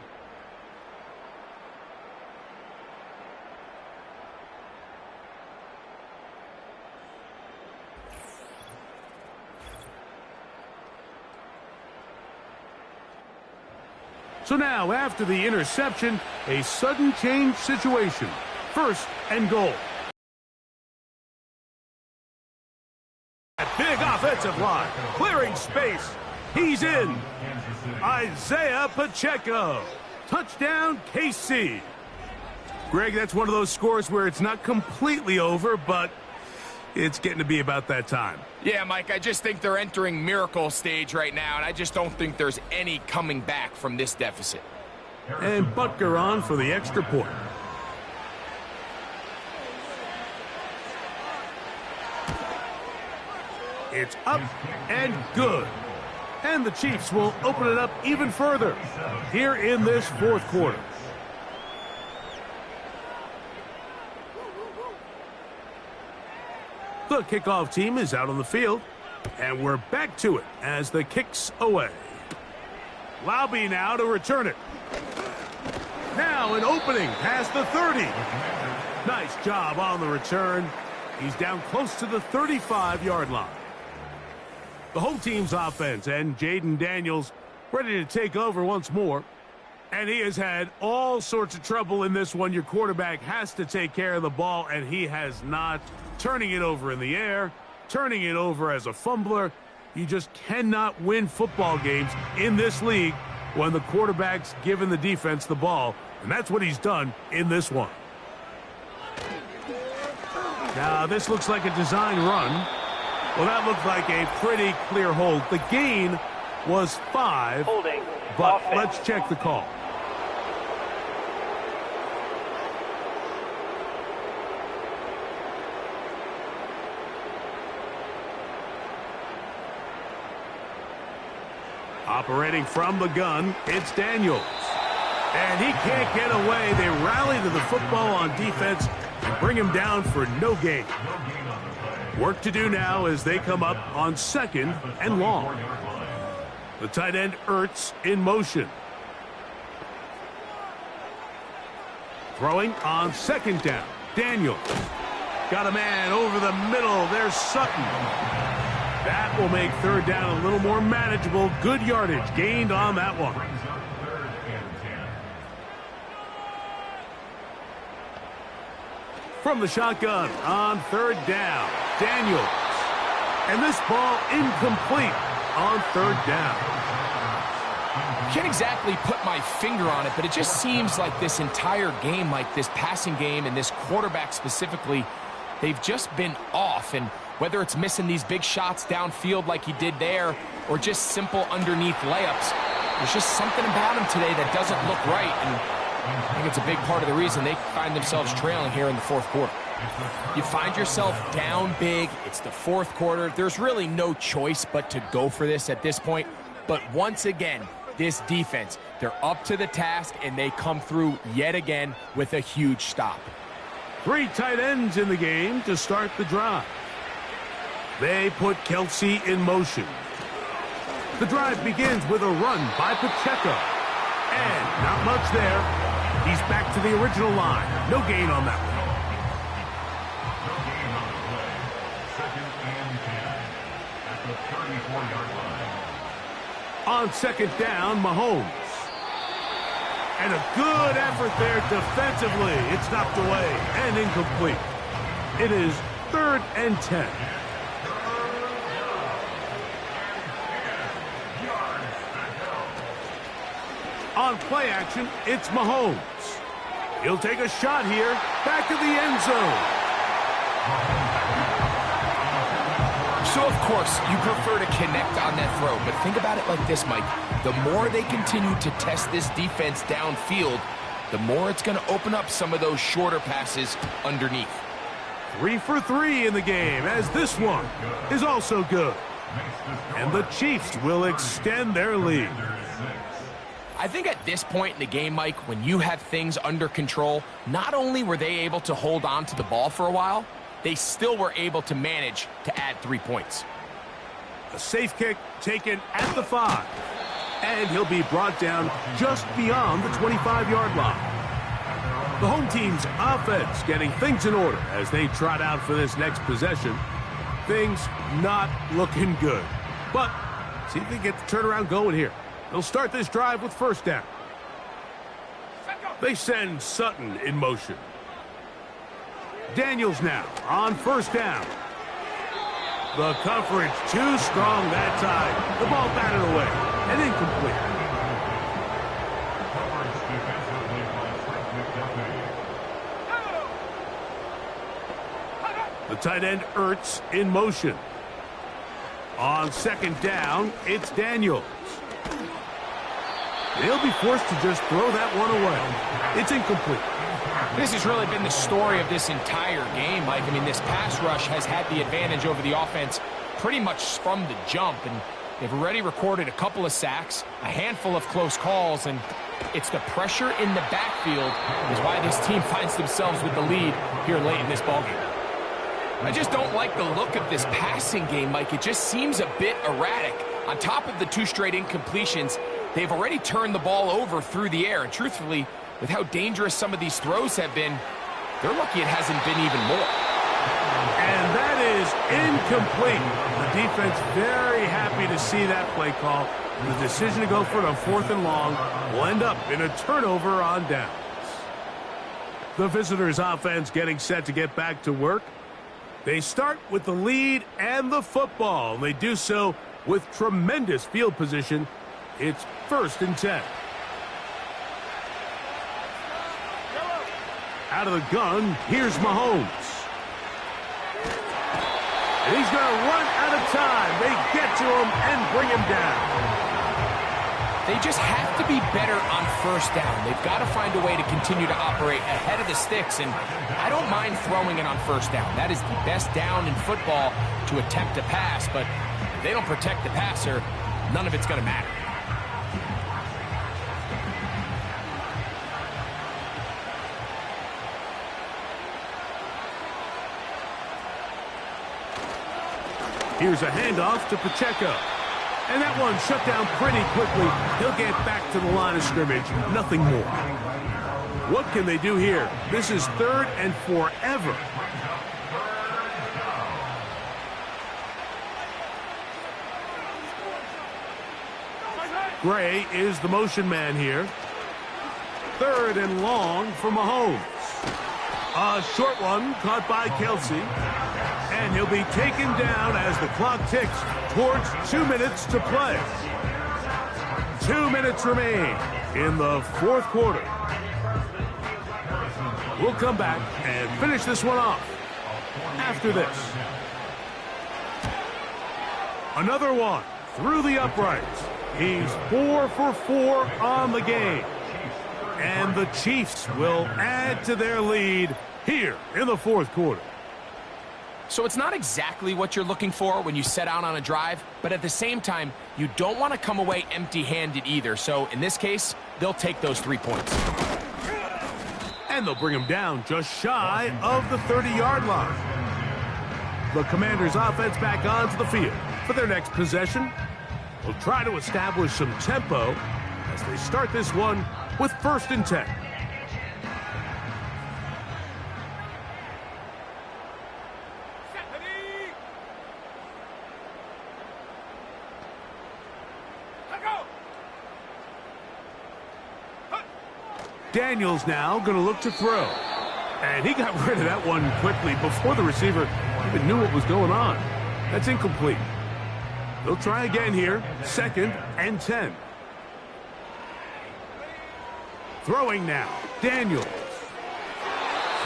So now, after the interception, a sudden change situation. 1st and goal. Big offensive line, clearing space. He's in. Isaiah Pacheco. Touchdown, KC. Greg, that's one of those scores where it's not completely over, but it's getting to be about that time. Yeah, Mike, I just think they're entering miracle stage right now, and I just don't think there's any coming back from this deficit. And Butker on for the extra point. It's up and good. And the Chiefs will open it up even further here in this fourth quarter. The kickoff team is out on the field, and we're back to it as the kick's away. Laube now to return it. Now an opening past the 30. Nice job on the return. He's down close to the 35-yard line. The whole team's offense and Jaden Daniels ready to take over once more. And he has had all sorts of trouble in this one. Your quarterback has to take care of the ball, and he has not. Turning it over in the air, turning it over as a fumbler. You just cannot win football games in this league when the quarterback's giving the defense the ball. And that's what he's done in this one. Now, this looks like a design run. Well, that looked like a pretty clear hold. The gain was 5, Holding. but Offense. let's check the call. Operating from the gun, it's Daniels. And he can't get away. They rally to the football on defense and bring him down for no gain. Work to do now as they come up on second and long. The tight end Ertz in motion. Throwing on second down. Daniels. Got a man over the middle. There's Sutton. That will make third down a little more manageable. Good yardage gained on that one. From the shotgun on third down, Daniels. And this ball incomplete on third down. Can't exactly put my finger on it, but it just seems like this entire game, like this passing game and this quarterback specifically, they've just been off. And whether it's missing these big shots downfield like he did there or just simple underneath layups, there's just something about him today that doesn't look right. And I think it's a big part of the reason they find themselves trailing here in the fourth quarter. You find yourself down big. It's the fourth quarter. There's really no choice but to go for this at this point. But once again, this defense, they're up to the task, and they come through yet again with a huge stop. 3 tight ends in the game to start the drive. They put Kelsey in motion. The drive begins with a run by Pacheco. And not much there. He's back to the original line. No gain on that one. On second down, Mahomes. And a good effort there defensively. It's knocked away and incomplete. It is 3rd and 10. On play action, it's Mahomes. He'll take a shot here, back of the end zone. So, of course, you prefer to connect on that throw, but think about it like this, Mike. The more they continue to test this defense downfield, the more it's going to open up some of those shorter passes underneath. 3 for 3 in the game, as this one is also good. And the Chiefs will extend their lead. I think at this point in the game, Mike, when you have things under control, not only were they able to hold on to the ball for a while, they still were able to manage to add 3 points. A safe kick taken at the 5. And he'll be brought down just beyond the 25-yard line. The home team's offense getting things in order as they trot out for this next possession. Things not looking good. But see if they get the turnaround going here. They'll start this drive with first down. They send Sutton in motion. Daniels now on first down. The coverage too strong that time. The ball batted away and incomplete. The tight end Ertz in motion. On second down, it's Daniels. They'll be forced to just throw that one away. It's incomplete. This has really been the story of this entire game, Mike. I mean, this pass rush has had the advantage over the offense pretty much from the jump, and they've already recorded a couple of sacks, a handful of close calls, and it's the pressure in the backfield is why this team finds themselves with the lead here late in this ballgame. I just don't like the look of this passing game, Mike. It just seems a bit erratic. On top of the 2 straight incompletions, they've already turned the ball over through the air, and truthfully, with how dangerous some of these throws have been, they're lucky it hasn't been even more. And that is incomplete. The defense very happy to see that play call. The decision to go for it on 4th and long will end up in a turnover on downs. The visitors' offense getting set to get back to work. They start with the lead and the football, and they do so with tremendous field position. It's 1st and 10. Out of the gun, here's Mahomes. And he's going to run out of time. They get to him and bring him down. They just have to be better on 1st down. They've got to find a way to continue to operate ahead of the sticks, and I don't mind throwing it on 1st down. That is the best down in football to attempt a pass, but if they don't protect the passer, none of it's going to matter. Here's a handoff to Pacheco. And that one shut down pretty quickly. He'll get back to the line of scrimmage. Nothing more. What can they do here? This is 3rd and forever. Gray is the motion man here. 3rd and long for Mahomes. A short one caught by Kelsey. And he'll be taken down as the clock ticks towards 2 minutes to play. 2 minutes remain in the 4th quarter. We'll come back and finish this one off after this. Another one through the uprights. He's 4 for 4 on the game. And the Chiefs will add to their lead here in the 4th quarter. So it's not exactly what you're looking for when you set out on a drive, but at the same time, you don't want to come away empty-handed either. So in this case, they'll take those 3 points. And they'll bring him down just shy of the 30-yard line. The Commanders' offense back onto the field for their next possession. They'll try to establish some tempo as they start this one with 1st and 10. Daniels now going to look to throw. And he got rid of that one quickly before the receiver even knew what was going on. That's incomplete. They'll try again here. 2nd and 10. Throwing now. Daniels.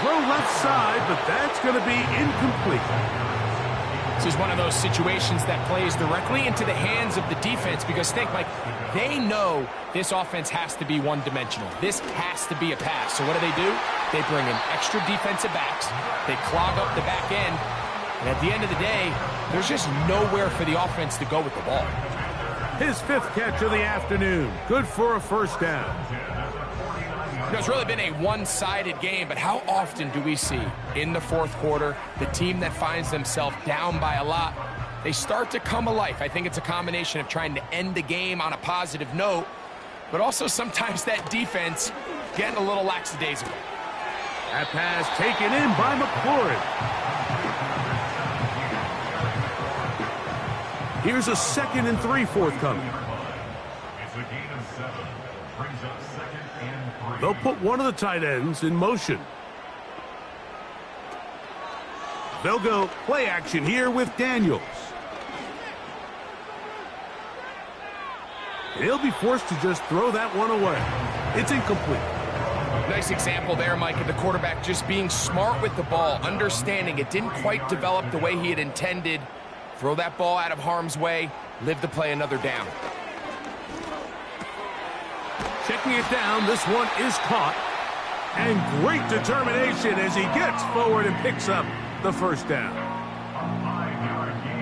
Throw left side, but that's going to be incomplete. This is one of those situations that plays directly into the hands of the defense because think, Mike, they know this offense has to be one-dimensional. This has to be a pass. So what do? They bring in extra defensive backs. They clog up the back end. And at the end of the day, there's just nowhere for the offense to go with the ball. His 5th catch of the afternoon. Good for a 1st down. You know, it's really been a one-sided game, but how often do we see in the 4th quarter the team that finds themselves down by a lot, they start to come alive? I think it's a combination of trying to end the game on a positive note, but also sometimes that defense getting a little lackadaisical. That pass taken in by McLaurin. Here's a 2nd and 3 forthcoming. It's a gain of 7. Brings up 2nd and 3. They'll put one of the tight ends in motion. They'll go play action here with Daniels. He'll be forced to just throw that one away. It's incomplete. Nice example there, Mike, of the quarterback just being smart with the ball, understanding it didn't quite develop the way he had intended. Throw that ball out of harm's way, live to play another down. Checking it down, this one is caught. And great determination as he gets forward and picks up the first down.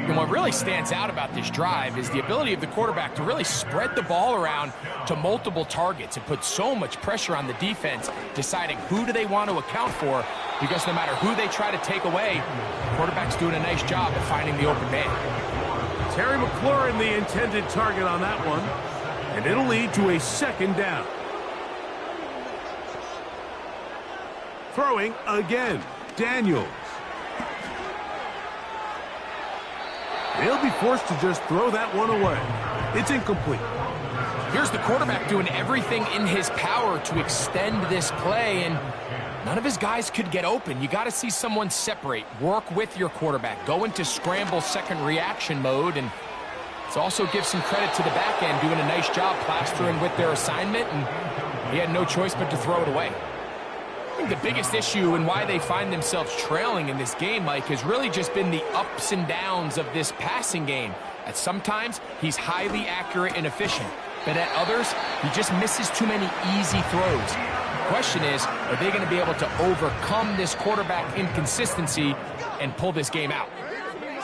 And what really stands out about this drive is the ability of the quarterback to really spread the ball around to multiple targets and put so much pressure on the defense, deciding who do they want to account for, because no matter who they try to take away, the quarterback's doing a nice job of finding the open man. Terry McLaurin, the intended target on that one, and it'll lead to a second down. Throwing again, Daniels. They'll be forced to just throw that one away. It's incomplete. Here's the quarterback doing everything in his power to extend this play, and none of his guys could get open. You got to see someone separate, work with your quarterback, go into scramble second reaction mode, and let's also give some credit to the back end doing a nice job plastering with their assignment, and he had no choice but to throw it away. I think the biggest issue and why they find themselves trailing in this game, Mike, has really just been the ups and downs of this passing game. At sometimes, he's highly accurate and efficient, but at others, he just misses too many easy throws. The question is, are they going to be able to overcome this quarterback inconsistency and pull this game out?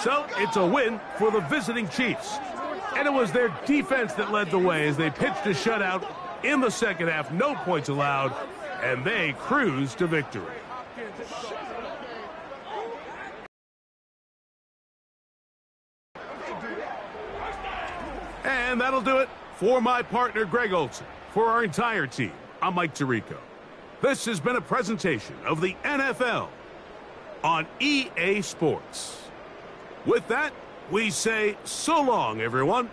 So, it's a win for the visiting Chiefs. And it was their defense that led the way as they pitched a shutout in the second half. No points allowed, and they cruise to victory. And that'll do it for my partner, Greg Olson. For our entire team, I'm Mike Tirico. This has been a presentation of the NFL on EA Sports. With that, we say so long, everyone.